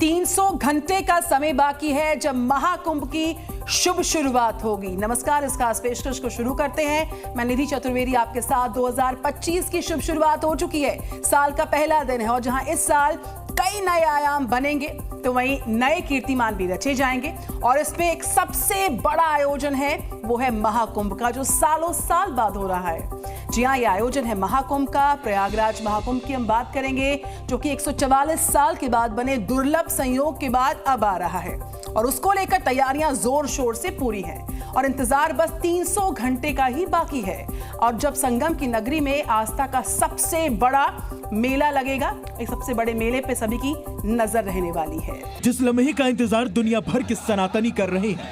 300 घंटे का समय बाकी है जब महाकुंभ की शुभ शुरुआत होगी। नमस्कार, इस खास पेशकश को शुरू करते हैं। मैं निधि चतुर्वेदी आपके साथ। 2025 की शुभ शुरुआत हो चुकी है। साल का पहला दिन है और जहां इस साल कई नए आयाम बनेंगे तो वहीं नए कीर्तिमान भी रचे जाएंगे और इसमें एक सबसे बड़ा आयोजन है, वो है महाकुंभ का, जो सालों साल बाद हो रहा है। जी हाँ, ये आयोजन है महाकुंभ का। प्रयागराज महाकुंभ की हम बात करेंगे, जो कि 144 साल के बाद बने दुर्लभ संयोग के बाद अब आ रहा है और उसको लेकर तैयारियां जोर शोर से पूरी हैं और इंतजार बस 300 घंटे का ही बाकी है। और जब संगम की नगरी में आस्था का सबसे बड़ा मेला लगेगा, एक सबसे बड़े मेले पे सभी की नजर रहने वाली है। जिस लम्हे का इंतजार दुनिया भर के सनातनी कर रहे हैं,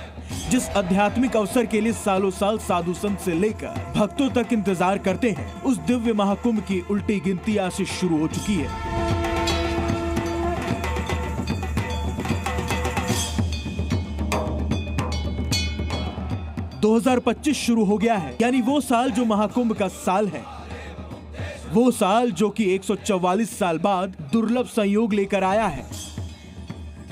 जिस आध्यात्मिक अवसर के लिए सालों साल साधु संत से लेकर भक्तों तक इंतजार करते हैं, उस दिव्य महाकुंभ की उल्टी गिनती आज से शुरू हो चुकी है। – 2025 शुरू हो गया है, यानी वो साल जो महाकुंभ का साल है, वो साल जो कि 144 साल बाद दुर्लभ संयोग लेकर आया है,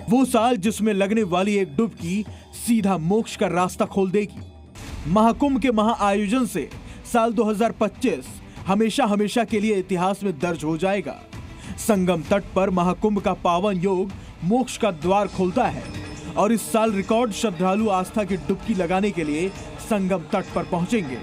वो साल जिसमें लगने वाली एक डुबकी सीधा मोक्ष का रास्ता खोल देगी। महाकुंभ के महाआयोजन से साल 2025 हमेशा हमेशा के लिए इतिहास में दर्ज हो जाएगा। संगम तट पर महाकुंभ का पावन योग मोक्ष का द्वार खोलता है और इस साल रिकॉर्ड श्रद्धालु आस्था की डुबकी लगाने के लिए संगम तट पर पहुंचेंगे।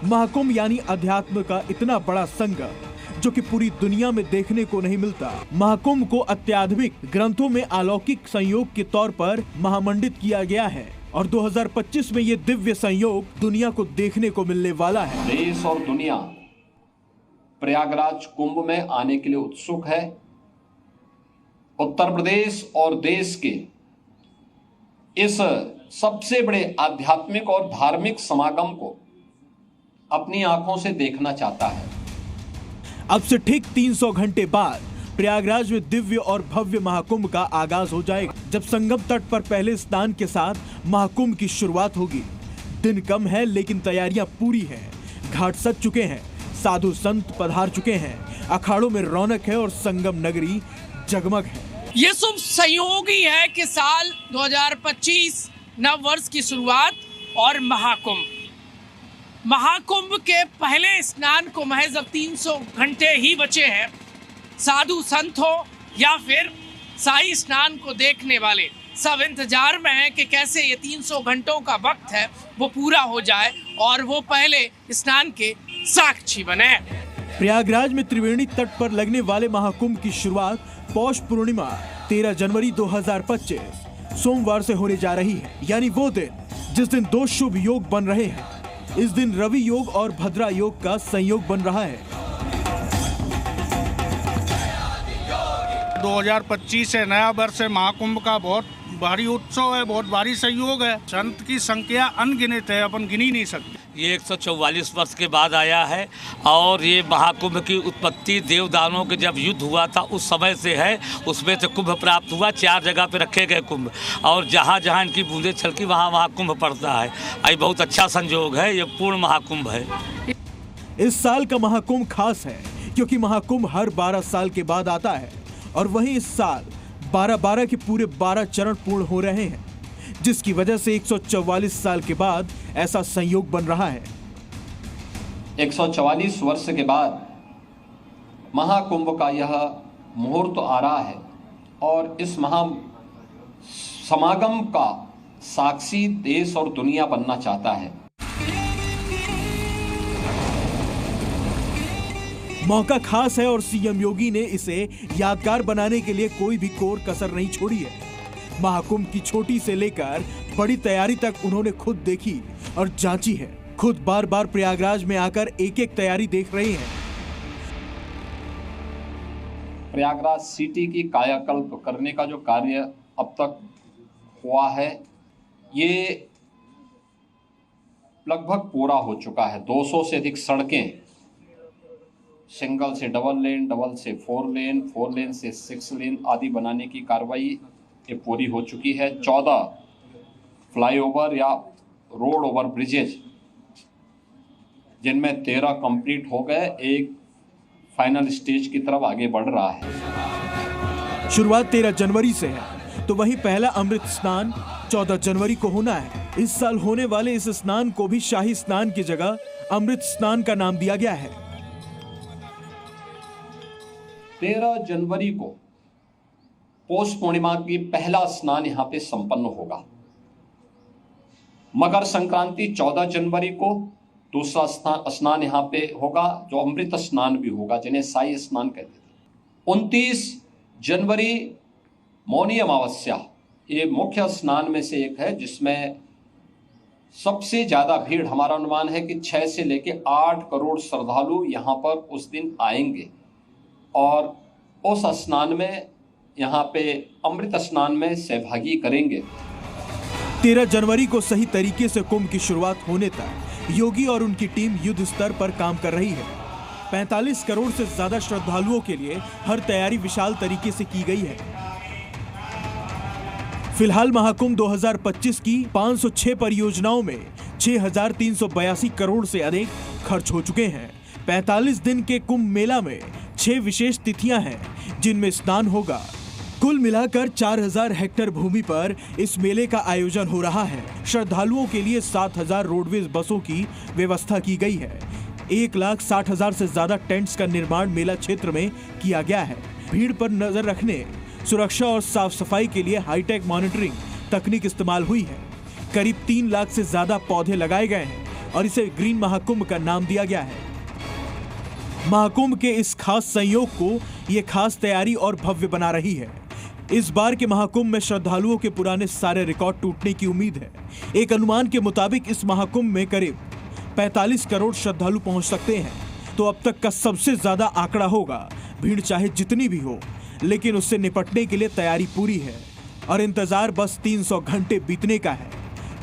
महाकुंभ यानी अध्यात्म का इतना बड़ा संगम जो कि पूरी दुनिया में देखने को नहीं मिलता। महाकुंभ को अत्याधुनिक ग्रंथों में अलौकिक संयोग के तौर पर महामंडित किया गया है और 2025 में ये दिव्य संयोग दुनिया को देखने को मिलने वाला है। देश और दुनिया प्रयागराज कुंभ में आने के लिए उत्सुक है। उत्तर प्रदेश और देश के इस सबसे बड़े आध्यात्मिक और धार्मिक समागम को अपनी आंखों से देखना चाहता है। अब से ठीक 300 घंटे बाद प्रयागराज में दिव्य और भव्य महाकुंभ का आगाज हो जाएगा, जब संगम तट पर पहले स्नान के साथ महाकुंभ की शुरुआत होगी। दिन कम है लेकिन तैयारियां पूरी हैं। घाट सज चुके हैं, साधु संत पधार चुके हैं, अखाड़ों में रौनक है और संगम नगरी जगमग है। ये शुभ संयोग ही है कि साल 2025 नव वर्ष की शुरुआत और महाकुंभ के पहले स्नान को महज अब 300 घंटे ही बचे हैं। साधु संत हो या फिर शाही स्नान को देखने वाले सब इंतजार में हैं कि कैसे ये 300 घंटों का वक्त है वो पूरा हो जाए और वो पहले स्नान के साक्षी बने। प्रयागराज में त्रिवेणी तट पर लगने वाले महाकुंभ की शुरुआत पौष पूर्णिमा 13 जनवरी 2025 सोमवार से होने जा रही है, यानी वो दिन जिस दिन दो शुभ योग बन रहे हैं। इस दिन रवि योग और भद्रा योग का संयोग बन रहा है। 2025 है, नया वर्ष है, महाकुंभ का बहुत भारी उत्सव है, बहुत भारी संयोग है। संत की संख्या अनगिनत है, अपन गिनी नहीं सकते। ये 144 वर्ष के बाद आया है और ये महाकुंभ की उत्पत्ति देवदानों के जब युद्ध हुआ था उस समय से है। उसमें से कुंभ प्राप्त हुआ। 4 जगह पे रखे गए कुंभ और जहाँ जहाँ इनकी बूंदें छलकी वहाँ वहाँ कुंभ पड़ता है। ये बहुत अच्छा संयोग है, ये पूर्ण महाकुंभ है। इस साल का महाकुंभ खास है क्योंकि महाकुंभ हर 12 साल के बाद आता है और वहीं इस साल 12-12 के पूरे 12 चरण पूर्ण हो रहे हैं, जिसकी वजह से 144 साल के बाद ऐसा संयोग बन रहा है। 144 वर्ष के बाद महाकुंभ का यह मुहूर्त आ रहा है और इस महा समागम का साक्षी देश और दुनिया बनना चाहता है। मौका खास है और सीएम योगी ने इसे यादगार बनाने के लिए कोई भी कोर कसर नहीं छोड़ी है। महाकुंभ की छोटी से लेकर बड़ी तैयारी तक उन्होंने खुद देखी और जांची है। खुद बार बार प्रयागराज में आकर एक एक तैयारी देख रहे हैं। प्रयागराज सिटी की कायाकल्प करने का जो कार्य अब तक हुआ है, ये लगभग पूरा हो चुका है। 200 से अधिक सड़कें, सिंगल से डबल लेन, डबल से 4 लेन, 4 लेन से 6 लेन आदि बनाने की कार्रवाई ये पूरी हो चुकी है। 14 फ्लाईओवर या रोड ओवर ब्रिजेज, जिनमें 13 कंप्लीट हो गए, एक फाइनल स्टेज की तरफ आगे बढ़ रहा है। शुरुआत 13 जनवरी से है तो वहीं पहला अमृत स्नान 14 जनवरी को होना है। इस साल होने वाले इस स्नान को भी शाही स्नान की जगह अमृत स्नान का नाम दिया गया है। 13 जनवरी को पौष पूर्णिमा की पहला स्नान यहाँ पे संपन्न होगा। मकर संक्रांति 14 जनवरी को दूसरा स्नान यहाँ पे होगा, जो अमृत स्नान भी होगा, जिन्हें शाही स्नान कहते थे। 29 जनवरी मौनी अमावस्या, ये मुख्य स्नान में से एक है, जिसमें सबसे ज़्यादा भीड़, हमारा अनुमान है कि 6 से लेकर 8 करोड़ श्रद्धालु यहाँ पर उस दिन आएंगे और उस स्नान में, यहाँ पे अमृत स्नान में सहभागी करेंगे। 13 जनवरी को सही तरीके से कुंभ की शुरुआत होने तक योगी और उनकी टीम युद्ध स्तर पर काम कर रही है। 45 करोड़ से ज्यादा श्रद्धालुओं के लिए हर तैयारी विशाल तरीके से की गई है। फिलहाल महाकुंभ 2025 की 506 परियोजनाओं में 6,382 करोड़ से अधिक खर्च हो चुके हैं। 45 दिन के कुंभ मेला में 6 विशेष तिथियां हैं जिनमें स्नान होगा। कुल मिलाकर 4,000 हेक्टेयर भूमि पर इस मेले का आयोजन हो रहा है। श्रद्धालुओं के लिए 7,000 रोडवेज बसों की व्यवस्था की गई है। 1,60,000 से ज्यादा टेंट्स का निर्माण मेला क्षेत्र में किया गया है। भीड़ पर नजर रखने, सुरक्षा और साफ सफाई के लिए हाईटेक मॉनिटरिंग तकनीक इस्तेमाल हुई है। करीब 3 लाख से ज्यादा पौधे लगाए गए हैं और इसे ग्रीन महाकुंभ का नाम दिया गया है। महाकुंभ के इस खास संयोग को ये खास तैयारी और भव्य बना रही है। इस बार के महाकुंभ में श्रद्धालुओं के पुराने सारे रिकॉर्ड टूटने की उम्मीद है। एक अनुमान के मुताबिक इस महाकुंभ में करीब 45 करोड़ श्रद्धालु पहुंच सकते हैं, तो अब तक का सबसे ज्यादा आंकड़ा होगा। भीड़ चाहे जितनी भी हो, लेकिन उससे निपटने के लिए तैयारी पूरी है और इंतजार बस 300 घंटे बीतने का है,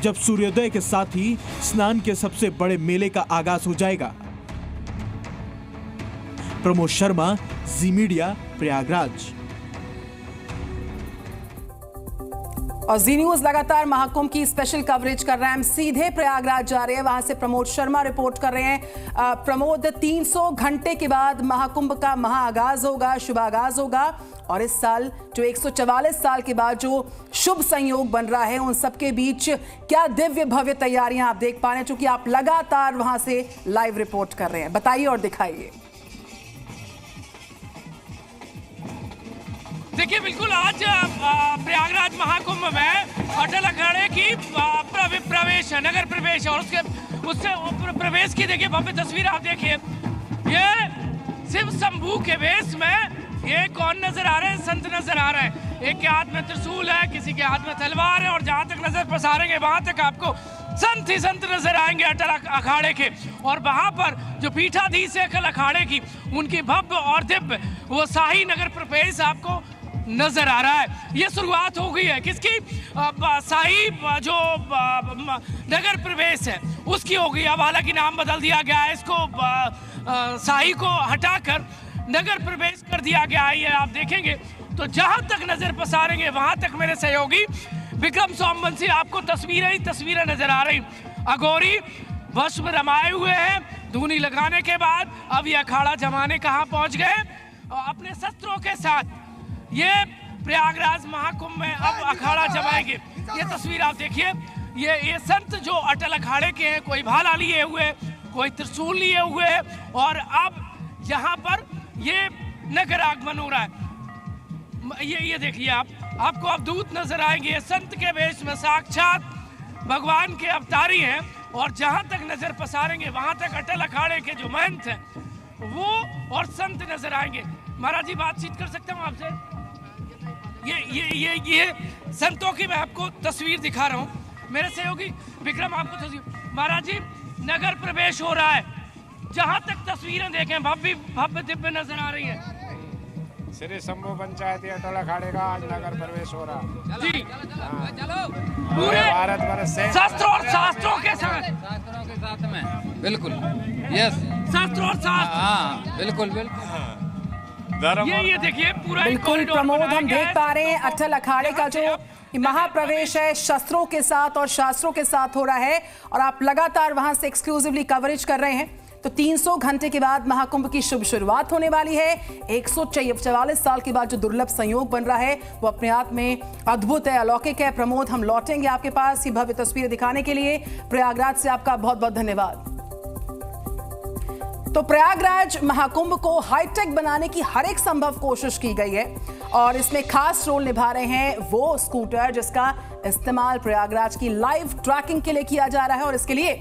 जब सूर्योदय के साथ ही स्नान के सबसे बड़े मेले का आगाज हो जाएगा। प्रमोद शर्मा, जी मीडिया, प्रयागराज। और जी न्यूज लगातार महाकुंभ की स्पेशल कवरेज कर रहा है। हम सीधे प्रयागराज जा रहे हैं, वहां से प्रमोद शर्मा रिपोर्ट कर रहे हैं। प्रमोद, 300 घंटे के बाद महाकुंभ का महाआगाज होगा, शुभ आगाज होगा, और इस साल जो 144 साल के बाद जो शुभ संयोग बन रहा है, उन सबके बीच क्या दिव्य भव्य तैयारियां आप देख पा रहे हैं, चूंकि आप लगातार वहां से लाइव रिपोर्ट कर रहे हैं। बताइए और दिखाइए। देखिए, बिल्कुल आज प्रयागराज महाकुंभ में अटल अखाड़े की प्रवेश, नगर प्रवेश, और उससे प्रवेश की देखिए भव्य तस्वीर आप देखिए। ये शिव शंभू के वेश में ये कौन नजर आ रहे हैं? संत नजर आ रहे हैं। एक के हाथ में त्रिशूल है, किसी के हाथ में तलवार है, और जहां तक नजर पसारेंगे वहां तक आपको संत ही संत नजर आएंगे अटल अखाड़े के। और वहां पर जो पीठाधीश है अटल अखाड़े की, उनकी भव्य और दिव्य वो शाही नगर प्रवेश आपको नजर आ रहा है। ये शुरुआत हो गई है किसकी? शाही जो नगर प्रवेश है उसकी हो गई। अब हालांकि नाम बदल दिया गया है, इसको शाही को हटाकर नगर प्रवेश कर दिया गया है। ये आप देखेंगे तो जहां तक नजर पसारेंगे वहां तक मेरे सहयोगी विक्रम सोमवंशी आपको तस्वीरें ही तस्वीरें नजर आ रही। अघोरी भस्म रमाए हुए हैं धूनी लगाने के बाद। अब ये अखाड़ा जमाने कहाँ पहुंच गए? अपने शस्त्रों के साथ ये प्रयागराज महाकुंभ में अब अखाड़ा जमाएंगे। ये तस्वीर आप देखिए, ये संत जो अटल अखाड़े के हैं, कोई भाला लिए हुए, कोई त्रिशूल लिए हुए, और अब यहाँ पर ये नगर आगमन हो रहा है। ये देखिए आपको अब दूत नजर आएंगे। संत के वेश में साक्षात भगवान के अवतारी हैं, और जहां तक नजर पसारेंगे वहां तक अटल अखाड़े के जो महंत हैं वो और संत नजर आएंगे। महाराज जी, बातचीत कर सकता हूँ आपसे? ये संतों की मैं आपको तस्वीर दिखा रहा हूँ। मेरे सहयोगी विक्रम आपको तस्वीर। महाराज जी, नगर प्रवेश हो रहा है, जहां तक तस्वीरें देखें भव्य दिव्य नजर आ रही है। श्री शंभू पंचायती अटल अखाड़े का आज नगर प्रवेश हो रहा है जी। पूरे भारत वर्ष से शास्त्रों के साथ में बिल्कुल। यस, शास्त्रों और शास्त्र, हाँ बिल्कुल। ये देखिए पूरा बिल्कुल प्रमोद, हम देख पा रहे हैं अटल अखाड़े का जो महाप्रवेश है शस्त्रों के साथ और शास्त्रों के साथ हो रहा है, और आप लगातार वहां से एक्सक्लूसिवली कवरेज कर रहे हैं। तो 300 घंटे के बाद महाकुंभ की शुभ शुरुआत होने वाली है। 144 साल के बाद जो दुर्लभ संयोग बन रहा है वो अपने आप में अद्भुत है, अलौकिक है। प्रमोद, हम लौटेंगे आपके पास ये भव्य तस्वीरें दिखाने के लिए। प्रयागराज से आपका बहुत बहुत धन्यवाद। तो प्रयागराज महाकुंभ को हाईटेक बनाने की हर एक संभव कोशिश की गई है और इसमें खास रोल निभा रहे हैं वो स्कूटर जिसका इस्तेमाल प्रयागराज की लाइव ट्रैकिंग के लिए किया जा रहा है और इसके लिए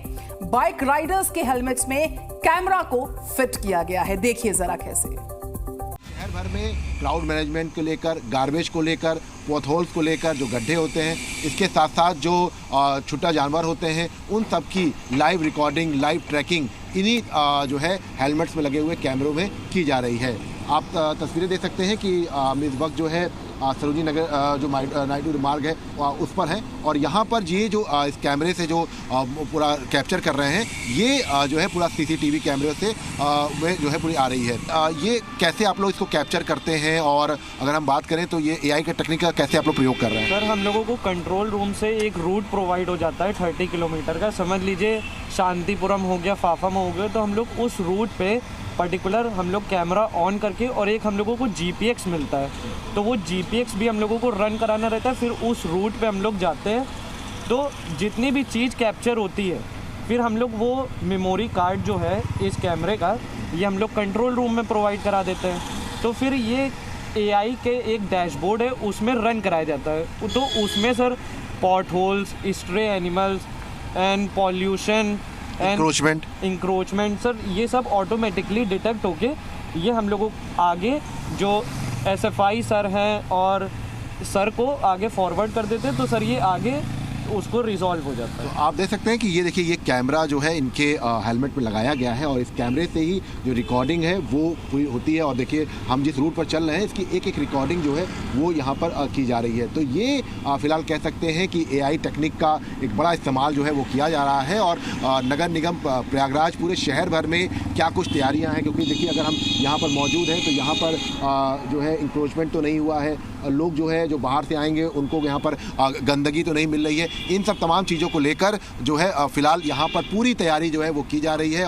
बाइक राइडर्स के हेलमेट्स में कैमरा को फिट किया गया है। देखिए जरा कैसे। शहर भर में क्राउड मैनेजमेंट को लेकर, गार्बेज को लेकर, पॉथहोल्स को लेकर, जो गड्ढे होते हैं, इसके साथ साथ जो छुट्टा जानवर होते हैं, उन सब की लाइव रिकॉर्डिंग, लाइव ट्रैकिंग इन्हीं जो है हेलमेट्स में लगे हुए कैमरों में की जा रही है। आप तस्वीरें देख सकते हैं कि इस वक्त जो है सरोजिनी नगर जो नायडू मार्ग है उस पर है और यहाँ पर ये जो इस कैमरे से जो पूरा कैप्चर कर रहे हैं, ये जो है पूरा सीसीटीवी कैमरे से में जो है पूरी आ रही है। ये कैसे आप लोग इसको कैप्चर करते हैं और अगर हम बात करें तो ये एआई का टेक्निक का कैसे आप लोग प्रयोग कर रहे हैं? सर, हम लोगों को कंट्रोल रूम से एक रूट प्रोवाइड हो जाता है 30 किलोमीटर का। समझ लीजिए शांतिपुरम हो गया, फाफम हो गया, तो हम लोग उस रूट पे पर्टिकुलर हम लोग कैमरा ऑन करके और एक हम लोगों को जीपीएक्स मिलता है, तो वो जीपीएक्स भी हम लोगों को रन कराना रहता है। फिर उस रूट पे हम लोग जाते हैं तो जितनी भी चीज़ कैप्चर होती है फिर हम लोग वो मेमोरी कार्ड जो है इस कैमरे का, ये हम लोग कंट्रोल रूम में प्रोवाइड करा देते हैं। तो फिर ये एआई के एक डैशबोर्ड है उसमें रन कराया जाता है। तो उसमें sir pot holes, stray animals and pollution, encroachment sir, ये सब ऑटोमेटिकली डिटेक्ट होके ये हम लोगों आगे जो एसएफआई सर हैं और सर को आगे फॉरवर्ड कर देते हैं, तो सर ये आगे उसको रिजॉल्व हो जाता है। तो आप देख सकते हैं कि ये देखिए ये कैमरा जो है इनके हेलमेट में लगाया गया है और इस कैमरे से ही जो रिकॉर्डिंग है वो पूरी होती है। और देखिए हम जिस रूट पर चल रहे हैं इसकी एक एक रिकॉर्डिंग जो है वो यहाँ पर की जा रही है। तो ये फिलहाल कह सकते हैं कि एआई टेक्निक का एक बड़ा इस्तेमाल जो है वो किया जा रहा है। और नगर निगम प्रयागराज पूरे शहर भर में क्या कुछ तैयारियाँ हैं, क्योंकि देखिए अगर हम यहाँ पर मौजूद हैं तो यहाँ पर जो है इंक्रोचमेंट तो नहीं हुआ है, लोग जो है जो बाहर से आएंगे उनको यहाँ पर गंदगी तो नहीं मिल रही है। इन सब तमाम चीज़ों को लेकर जो है फिलहाल यहाँ पर पूरी तैयारी जो है वो की जा रही है।